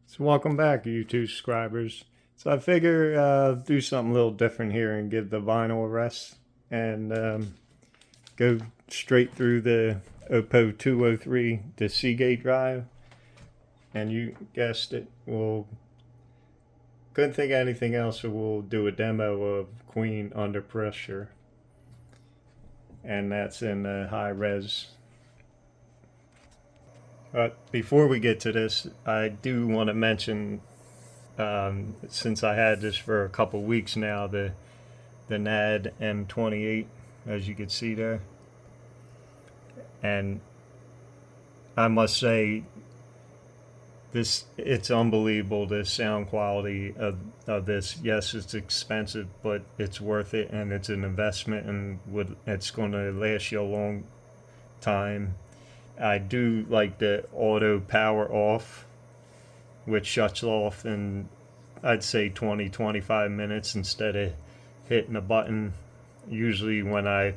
So welcome back, YouTube subscribers. So I figure do something a little different here and give the vinyl a rest and go straight through the Oppo 203, the Seagate drive. And you guessed it, couldn't think of anything else, so we'll do a demo of Queen Under Pressure. And that's in high res. But before we get to this, I do want to mention, since I had this for a couple weeks now, the NAD M28, as you can see there. And I must say, it's unbelievable, the sound quality of this. Yes, it's expensive, but it's worth it, and it's an investment, and it's going to last you a long time. I do like the auto power off, which shuts off in, I'd say, 20-25 minutes instead of hitting a button. Usually when I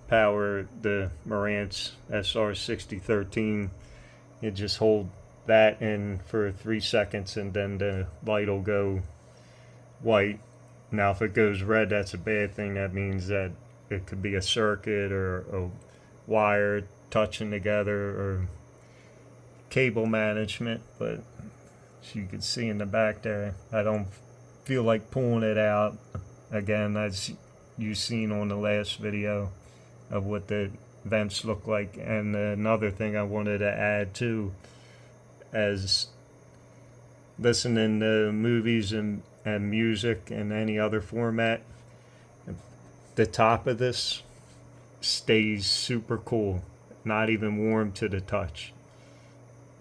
power the Marantz SR6013, you just hold that in for 3 seconds and then the light will go white. Now if it goes red, that's a bad thing. That means that it could be a circuit or a wire touching together or cable management. But as you can see in the back there, I don't feel like pulling it out again, as you've seen on the last video of what the vents look like. And another thing I wanted to add too, as listening to movies and music and any other format, the top of this stays super cool, not even warm to the touch,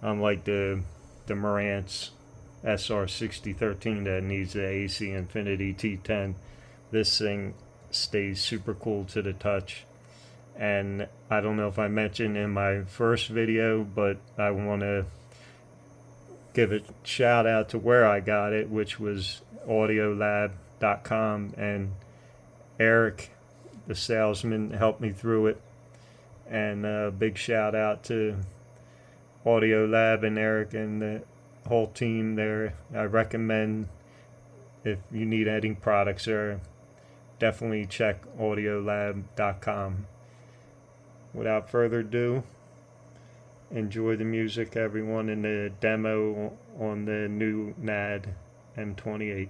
unlike the Marantz SR6013 that needs the AC Infinity T10. This thing stays super cool to the touch. And I don't know if I mentioned in my first video, but I want to give a shout out to where I got it, which was audiolab.com, and Eric, the salesman, helped me through it. And a big shout out to Audiolab and Eric and the whole team there. I recommend, if you need any products there, definitely check audiolab.com. Without further ado, enjoy the music, everyone, in the demo on the new NAD M28.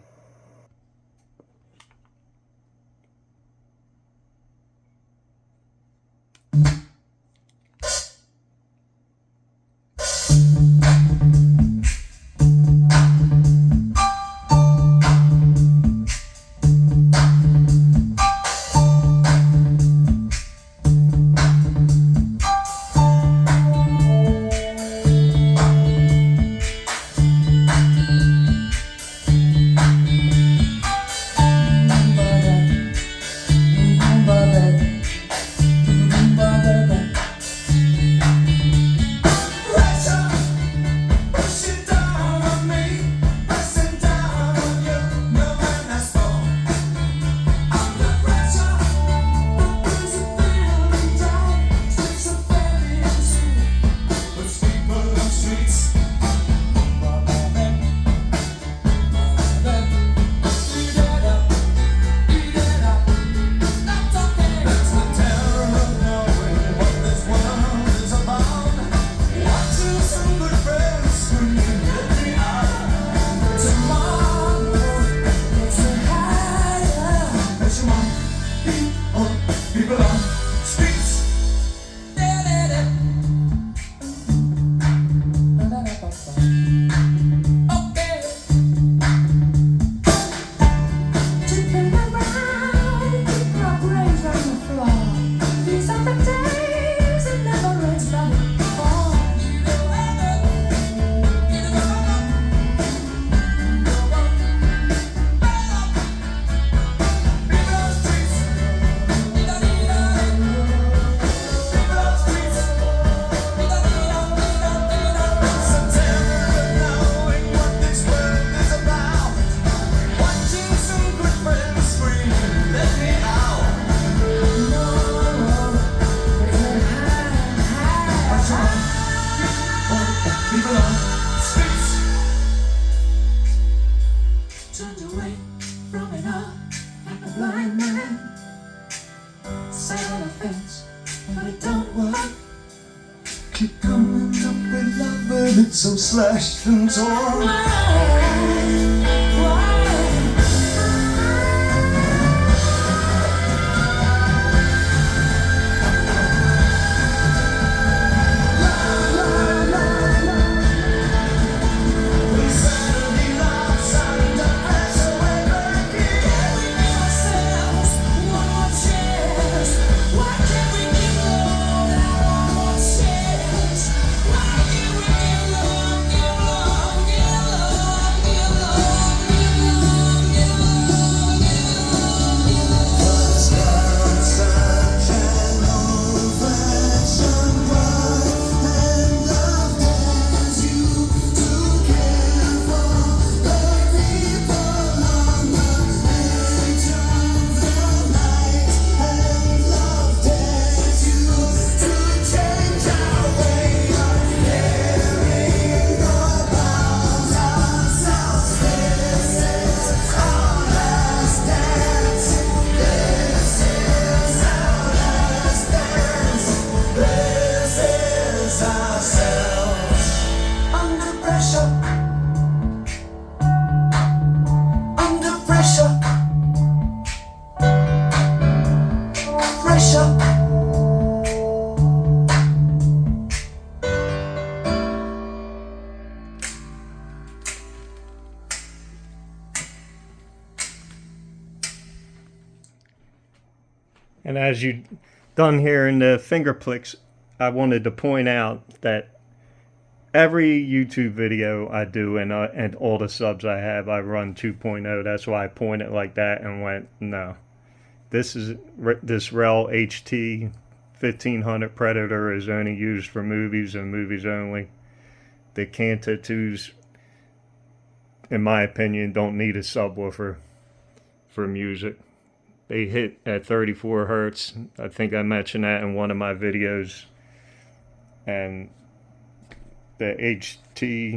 feeling so slashed and torn. And as you done hearing the finger picks, I wanted to point out that every YouTube video I do and all the subs I have, I run 2.0. That's why I pointed like that and went, no. This REL HT 1500 Predator is only used for movies and movies only. The Kanta 2s, in my opinion, don't need a subwoofer for music. They hit at 34 hertz. I think I mentioned that in one of my videos. And the HT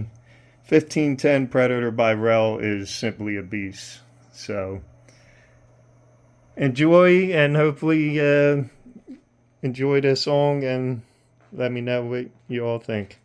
1510 Predator by REL is simply a beast. So enjoy, and hopefully enjoy this song, and let me know what you all think.